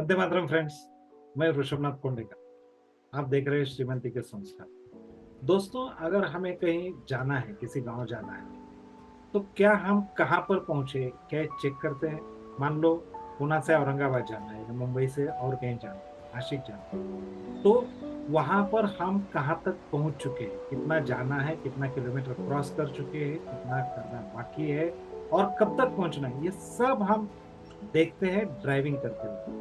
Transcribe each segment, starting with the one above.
Vande Mataram friends. मैं ऋषभनाथ कोंडेकर। आप देख रहे हैं श्रीमंती के संस्कार। दोस्तों, अगर हमें कहीं जाना है, किसी गांव जाना है, तो क्या हम कहाँ पर पहुंचे क्या चेक करते हैं? मान लो पुणे से औरंगाबाद जाना है या मुंबई से और कहीं जाना है, नासिक जाना है, तो वहां पर हम कहाँ तक पहुंच चुके हैं, कितना जाना है, कितना किलोमीटर क्रॉस कर चुके हैं, कितना करना बाकी है और कब तक पहुंचना है, ये सब हम देखते हैं ड्राइविंग करते हुए।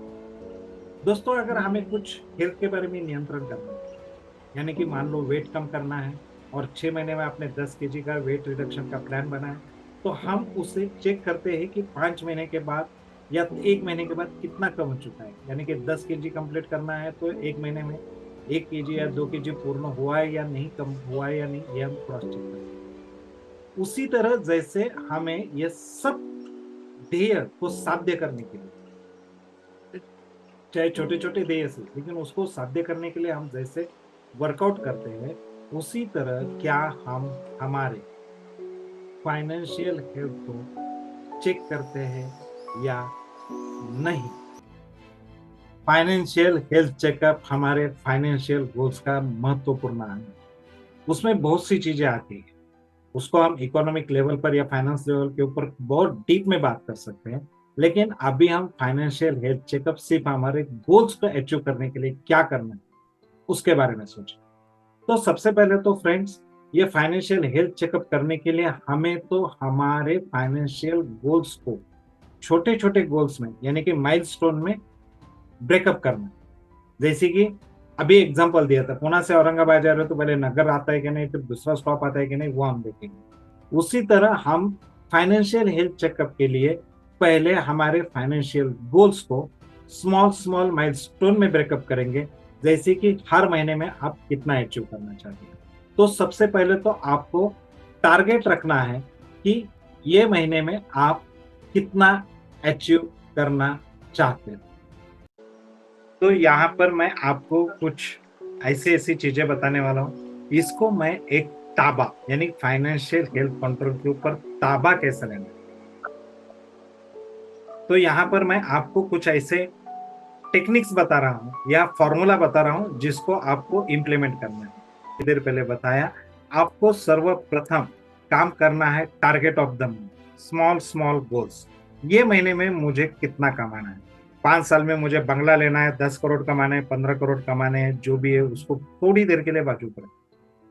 दोस्तों, अगर हमें कुछ हेल्थ के बारे में नियंत्रण करना है, यानी कि मान लो वेट कम करना है और 6 महीने में आपने 10 kg का वेट रिडक्शन का प्लान बनाया, तो हम उसे चेक करते हैं कि 5 महीने के बाद या 1 महीने के बाद कितना कम हो चुका है। यानी कि 10 kg कंप्लीट करना है तो 1 महीने में 1 kg या 2 kg पूर्ण हुआ है या नहीं, कम हुआ है या नहीं, ये हम क्रॉस चेक करते हैं। उसी तरह जैसे हमें ये सब ध्येय को साध्य करने के लिए, चाहे छोटे छोटे ध्येय से, लेकिन उसको साध्य करने के लिए हम जैसे वर्कआउट करते हैं, उसी तरह क्या हम हमारे फाइनेंशियल हेल्थ को चेक करते हैं या नहीं? फाइनेंशियल हेल्थ चेकअप हमारे फाइनेंशियल गोल्स का महत्वपूर्ण अंग है। उसमें बहुत सी चीजें आती है। उसको हम इकोनॉमिक लेवल पर या फाइनेंस लेवल के ऊपर बहुत डीप में बात कर सकते हैं, लेकिन अभी हम फाइनेंशियल हेल्थ चेकअप सिर्फ हमारे गोल्स को अचीव करने के लिए क्या करना है उसके बारे में सोचें। तो सबसे पहले तो फ्रेंड्स, ये फाइनेंशियल हेल्थ चेकअप करने के लिए हमें तो हमारे फाइनेंशियल गोल्स को छोटे छोटे गोल्स में, यानी कि माइलस्टोन में ब्रेकअप करना है। जैसे कि अभी एग्जांपल दिया था, पुणे से औरंगाबाद जा रहे हो तो पहले नगर आता है कि नहीं, फिर दूसरा स्टॉप आता है कि नहीं, वो हम देखेंगे। उसी तरह हम फाइनेंशियल हेल्थ चेकअप के लिए पहले हमारे फाइनेंशियल गोल्स को स्मॉल स्मॉल माइलस्टोन में ब्रेकअप करेंगे। जैसे कि हर महीने में आप कितना अचीव करना चाहते हैं। तो सबसे पहले तो आपको टारगेट रखना है कि ये महीने में आप कितना अचीव करना चाहते हैं। तो यहाँ पर मैं आपको कुछ ऐसी ऐसी चीजें बताने वाला हूँ। इसको मैं एक ताबा, यानी फाइनेंशियल हेल्थ कंट्रोल के ऊपर ताबा कैसे लेना है। तो यहाँ पर मैं आपको कुछ ऐसे टेक्निक्स बता रहा हूँ या फॉर्मूला बता रहा हूँ जिसको आपको इम्प्लीमेंट करना है। देर पहले बताया, आपको सर्वप्रथम काम करना है target of the month, small small goals. ये महीने में मुझे कितना कमाना है, 5 साल में मुझे बंगला लेना है, 10 करोड़ कमाना है, 15 करोड़ कमाने हैं, जो भी है उसको थोड़ी देर के लिए बाजू पर।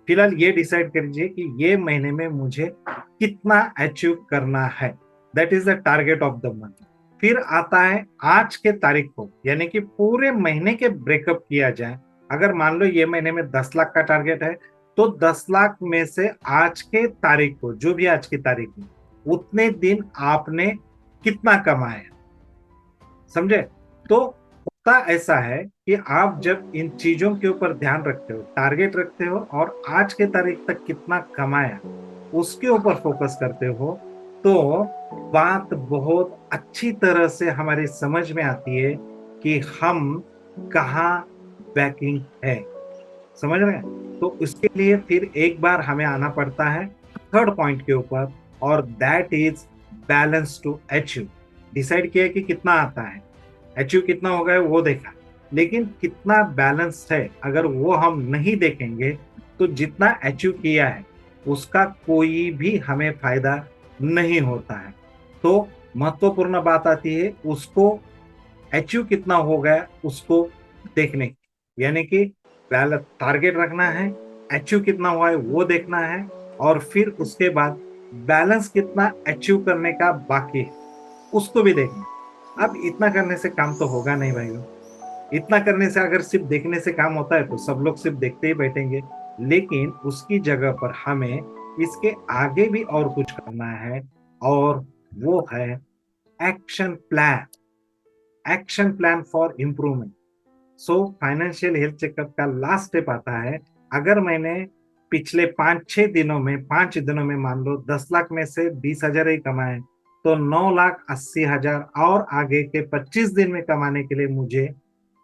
फिलहाल ये डिसाइड करिए कि ये महीने में मुझे कितना अचीव करना है। That is the target of the month. फिर आता है आज के तारीख को, यानी कि पूरे महीने के ब्रेकअप किया जाए। अगर मान लो ये महीने में 10 लाख का टारगेट है, तो 10 लाख में से आज के तारीख को, जो भी आज की तारीख है, उतने दिन आपने कितना कमाया, समझे? तो होता ऐसा है कि आप जब इन चीजों के ऊपर ध्यान रखते हो, टारगेट रखते हो और आज के तारीख तक कितना कमाया उसके ऊपर फोकस करते हो, तो बात बहुत अच्छी तरह से हमारी समझ में आती है कि हम कहाँ बैकिंग है। समझ रहे हैं? तो उसके लिए फिर एक बार हमें आना पड़ता है थर्ड पॉइंट के ऊपर, और that is balance to achieve. Decide किया कि कितना आता है, अचीव कितना होगा वो देखा, लेकिन कितना बैलेंस है अगर वो हम नहीं देखेंगे, तो जितना अचीव किया है उसका कोई भी हमें फायदा नहीं होता है। तो महत्वपूर्ण बात आती है उसको अचीव कितना हो गया उसको देखने की, यानी कि पहले टारगेट रखना है, अचीव कितना हुआ है वो देखना है, और फिर उसके बाद बैलेंस कितना अचीव करने का बाकी है उसको भी देखना। अब इतना करने से काम तो होगा नहीं भाइयों। इतना करने से अगर सिर्फ देखने से काम होता है तो सब लोग सिर्फ देखते ही बैठेंगे, लेकिन उसकी जगह पर हमें इसके आगे भी और कुछ करना है, और वो है action plan. Action plan for improvement. So financial health checkup का लास्ट स्टेप आता है, अगर मैंने पिछले 5-6 दिनों में मान लो 10 लाख में से 20,000 ही कमाए, तो 9,80,000 और आगे के 25 दिन में कमाने के लिए मुझे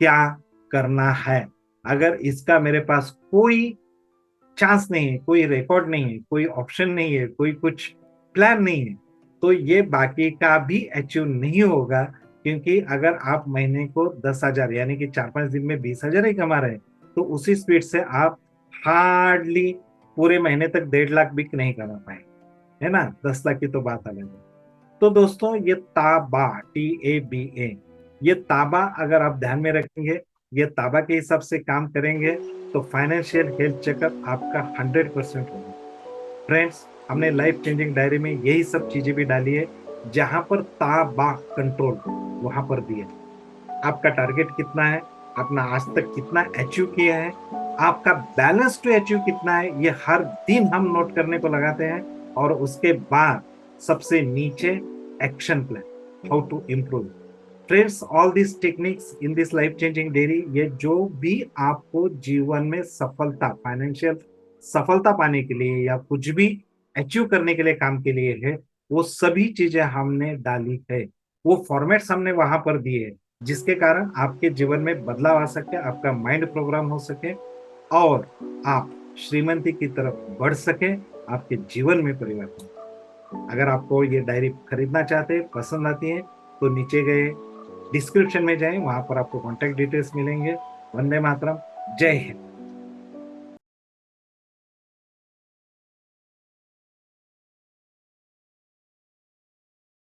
क्या करना है। अगर इसका मेरे पास कोई चांस नहीं है, कोई रिकॉर्ड नहीं है, कोई ऑप्शन नहीं है, कोई कुछ प्लान नहीं है, तो ये बाकी का भी अचीव नहीं होगा क्योंकि अगर आप महीने को 10,000 यानी कि 4-5 दिन में 20,000 ही कमा रहे हैं, तो उसी स्पीड से आप हार्डली पूरे महीने तक 1.5 लाख भी नहीं कमा पाए, है ना? 10 लाख की तो बात अलग है। तो दोस्तों ये ताबा, TABA, ये ताबा अगर आप ध्यान में रखेंगे, ये ताबा के हिसाब से काम करेंगे, तो फाइनेंशियल हेल्थ चेकअप आपका 100% होगा। फ्रेंड्स, हमने लाइफ चेंजिंग डायरी में यही सब चीजें भी डाली है, जहां पर ताबा कंट्रोल वहां पर दिए। आपका टारगेट कितना है, आपने आज तक कितना अचीव किया है, आपका बैलेंस टू अचीव कितना है, ये हर दिन हम नोट करने को लगाते हैं। और उसके बाद सबसे नीचे action plan, how to improve. Friends, all this techniques in this life changing diary, ये जो भी आपको जीवन में सफलता, फाइनेंशियल सफलता पाने के लिए या कुछ भी अचीव करने के लिए काम के लिए है, वो सभी चीजें हमने डाली है। वो फॉर्मेट्स हमने वहां पर दिए हैं, जिसके कारण आपके जीवन में बदलाव आ सके, आपका माइंड प्रोग्राम हो सके, और आप श्रीमंती की तरफ बढ़ सके, आपके जीवन में परिवर्तन। अगर आपको ये डायरी खरीदना चाहते हैं, पसंद आती है, तो नीचे गए डिस्क्रिप्शन में जाएं, वहां पर आपको कॉन्टेक्ट डिटेल्स मिलेंगे। वंदे मातरम। जय हिंद।